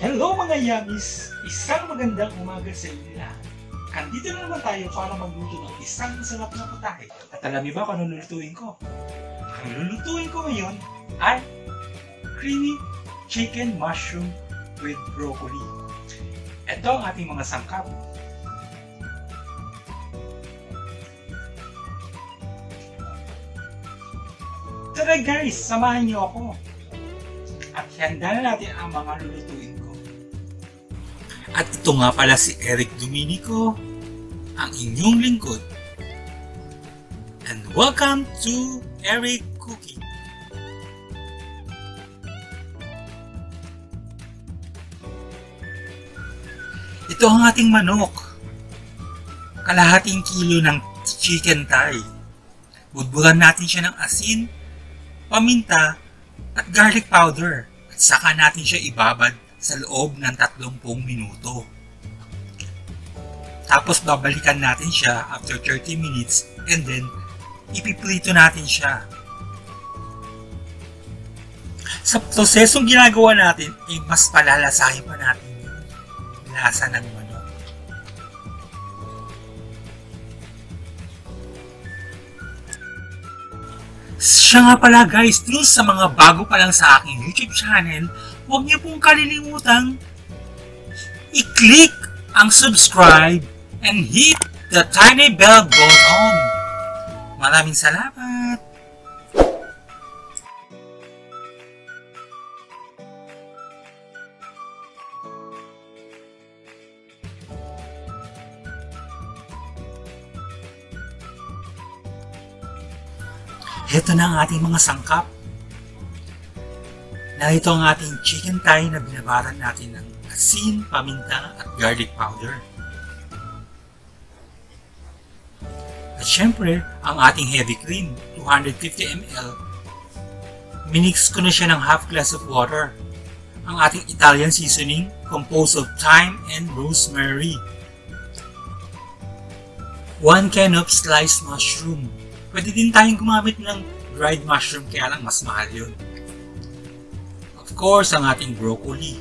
Hello mga yummies! Isang magandang umaga sa inyo lahat. Andito na naman tayo para magluto ng isang masarap na putahe. At alam niyo ba kung ano lulutuin ko? Ang lulutuin ko ngayon ay creamy chicken mushroom with broccoli. Ito ang ating mga sangkap. Tara guys, samahan niyo ako. At handa na natin ang mga lulutuin ko. At ito nga pala si Eric Dominico, ang inyong lingkod. And welcome to Eric Cooking. Ito ang ating manok. Kalahating kilo ng chicken thigh. Budburan natin siya ng asin, paminta, at garlic powder. At saka natin siya ibabad sa loob ng 30 minuto. Tapos babalikan natin siya after 30 minutes and then ipiprito natin siya. Sa prosesong ginagawa natin ay mas palalasahin pa natin yung lasa ng manok. Siya nga pala guys, dun sa mga bago pa lang sa aking YouTube channel, huwag niyo pong kalilimutang i-click ang subscribe and hit the tiny bell button. Maraming salamat! Ito na ang ating mga sangkap. Narito ang ating chicken thigh na binabaran natin ng asin, paminta at garlic powder. At syempre, ang ating heavy cream, 250 ml. Minix ko na siya ng half glass of water. Ang ating Italian seasoning, composed of thyme and rosemary. 1 can of sliced mushroom. Pwede din tayong gumamit ng dried mushroom, kaya lang mas mahal yun. Of course, ang ating broccoli.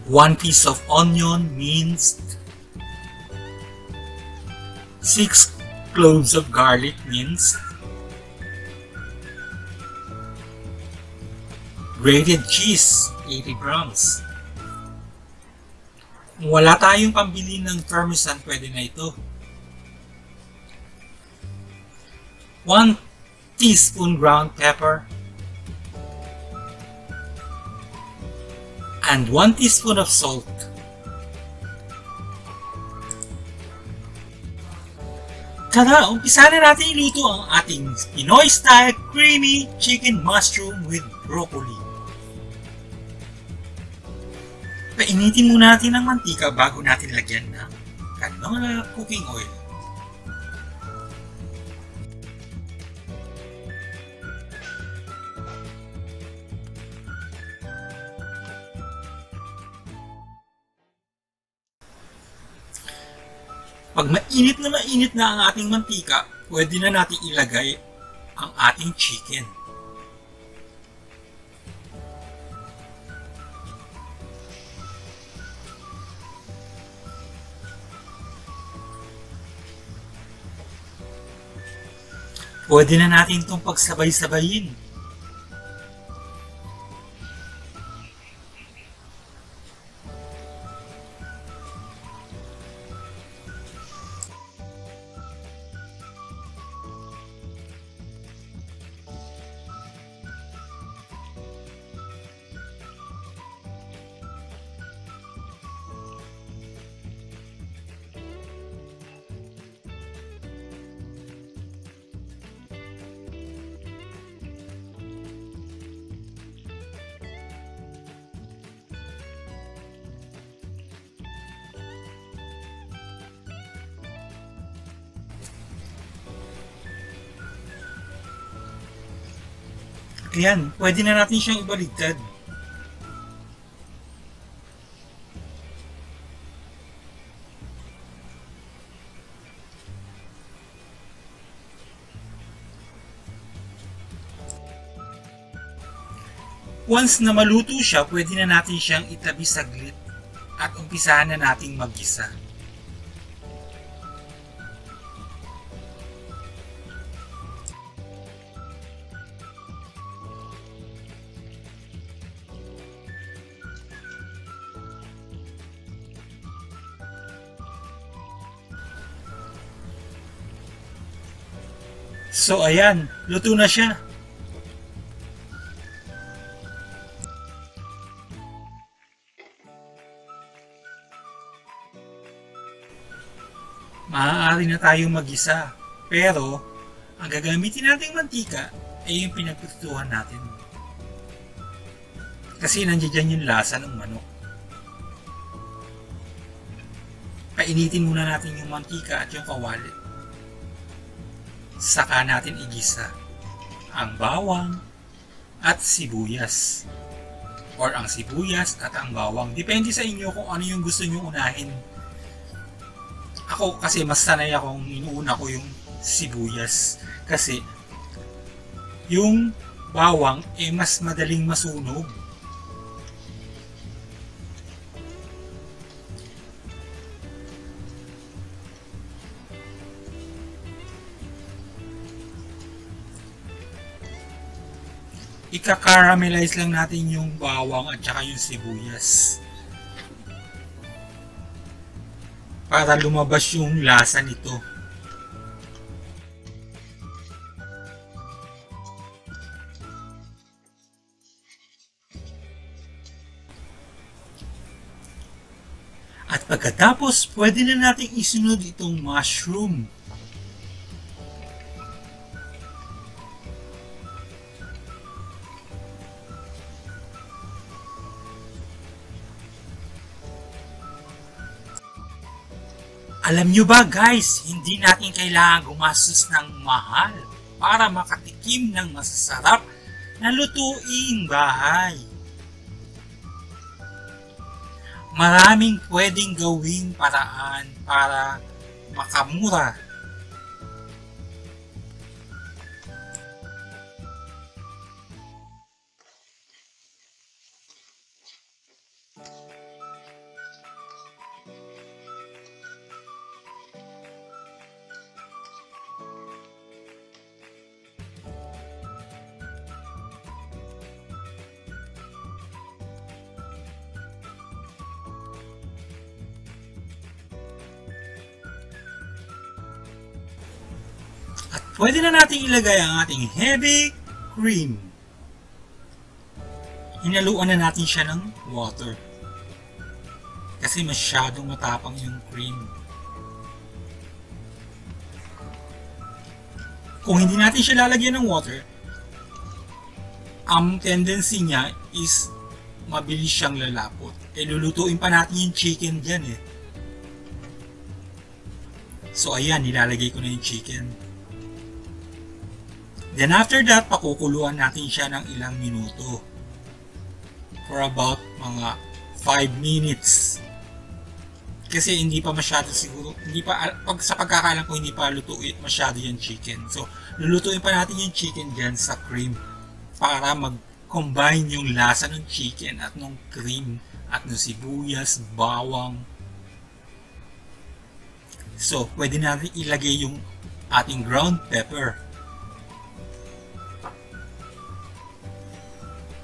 1 piece of onion, minced. 6 cloves of garlic, minced. Grated cheese, 80 grams. Kung wala tayong pambili ng parmesan, pwede na ito. 1 teaspoon ground pepper and 1 teaspoon of salt. Tara, umpisa na natin iluto ang ating Pinoy style creamy chicken mushroom with broccoli. Painitin muna natin ang mantika bago natin lagyan ng canola cooking oil. Pag mainit na ang ating mantika, pwede na natin ilagay ang ating chicken. Pwede na natin itong pagsabay-sabayin. Ayan, pwede na natin siyang ibaligtad. Once na maluto siya, pwede na natin siyang itabi saglit at umpisahan na nating maggisa. So ayan, luto na siya. Maaari na tayong mag-isa, pero ang gagamitin nating mantika ay yung pinagpitutuhan natin. Kasi nandiyan yung lasa ng manok. Painitin muna natin yung mantika at yung kawali. Saka natin igisa ang bawang at sibuyas. Or ang sibuyas at ang bawang. Depende sa inyo kung ano yung gusto nyo unahin. Ako kasi mas sanay akong inuuna ko yung sibuyas. Kasi yung bawang mas madaling masunog. Ika-caramelize lang natin yung bawang at saka yung sibuyas para lumabas yung lasa nito. At pagkatapos, pwede na natin isunod itong mushroom. Alam nyo ba guys, hindi natin kailangan gumastos ng mahal para makatikim ng masasarap na lutuing bahay. Maraming pwedeng gawing paraan para makamura. Pwede na natin ilagay ang ating heavy cream. Hinaluan na natin siya ng water. Kasi masyadong matapang yung cream. Kung hindi natin siya lalagyan ng water, ang tendency niya is mabilis siyang lalapot. Lulutuin pa natin yung chicken dyan eh. So ayan, nilalagay ko na yung chicken. Then after that, pakukuluan natin siya ng ilang minuto. For about mga 5 minutes. Kasi hindi pa masyado siguro, sa pagkakalam ko hindi pa lutuin masyado yung chicken. So, lulutuin pa natin yung chicken dyan sa cream para mag-combine yung lasa ng chicken at ng cream at ng sibuyas, bawang. So, pwede natin ilagay yung ating ground pepper.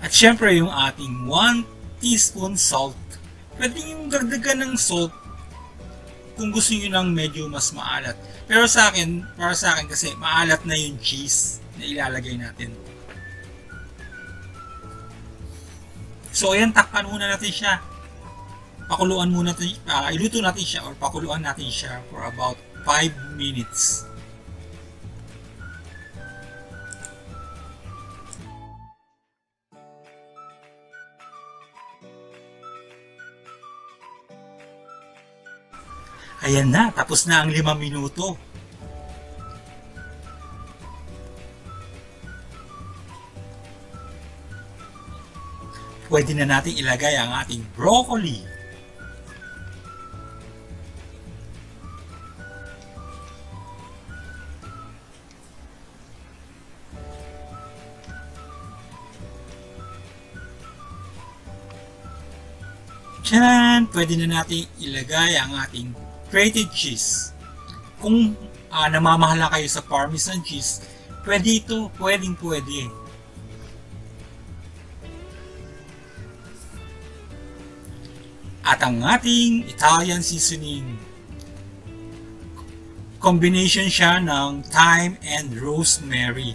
At syempre yung ating 1 teaspoon salt. Pwede yung dagdagan ng salt kung gusto nyo ng medyo mas maalat. Pero para sa akin kasi maalat na yung cheese na ilalagay natin. So ayan, takpan muna natin siya. Pakuluan muna natin, iluto natin siya or pakuluan natin siya for about 5 minutes. Ayan na, tapos na ang 5 minuto. Pwede na natin ilagay ang ating broccoli. Tcharan! Pwede na natin ilagay ang ating grated cheese. Kung namamahala kayo sa Parmesan cheese, pwede ito, pwede. At ang ating Italian seasoning. Combination siya ng thyme and rosemary.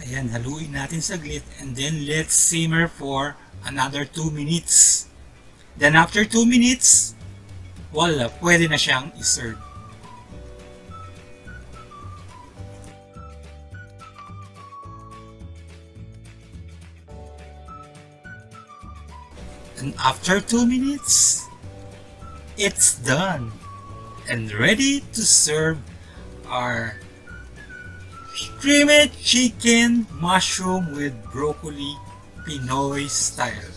Ayan, haluin natin saglit and then let's simmer for another 2 minutes. Then after 2 minutes, wala, pwede na siyang i-serve. And after 2 minutes, it's done and ready to serve our creamed chicken mushroom with broccoli Pinoy style.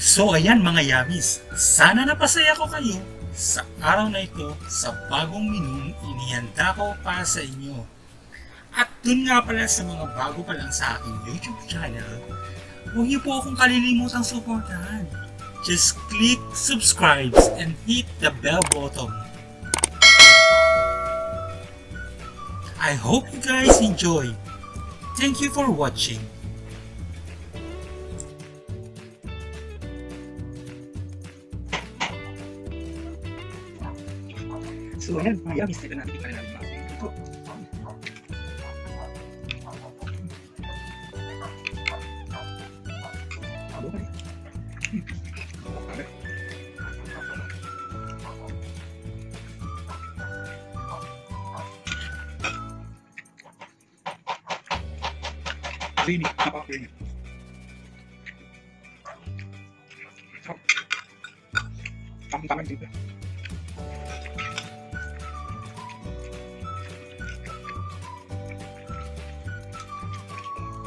So ayan mga yummies, sana napasaya ko kayo sa araw na ito sa bagong menu inihanda ko para sa inyo. At dun nga pala sa mga bago pa lang sa aking YouTube channel, huwag niyo po akong kalilimutang supportahan. Just click subscribe and hit the bell button. I hope you guys enjoy. Thank you for watching. So ayan, mga yummies, ito natin tingnan natin mga ito. Creamy, napaka-creamy. Tamang-tama yung dito.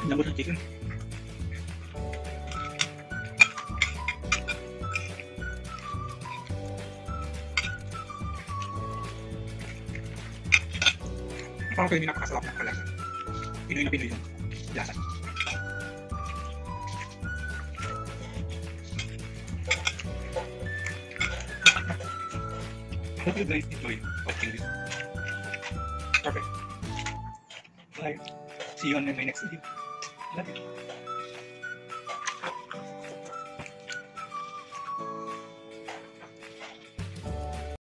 Lambot ng chicken. Parang kayo napakasarap na kalasa. Pinoy na Pinoy yung lasa. I hope you guys enjoy watching this. Perfect. Bye. See you on my next video. Love you.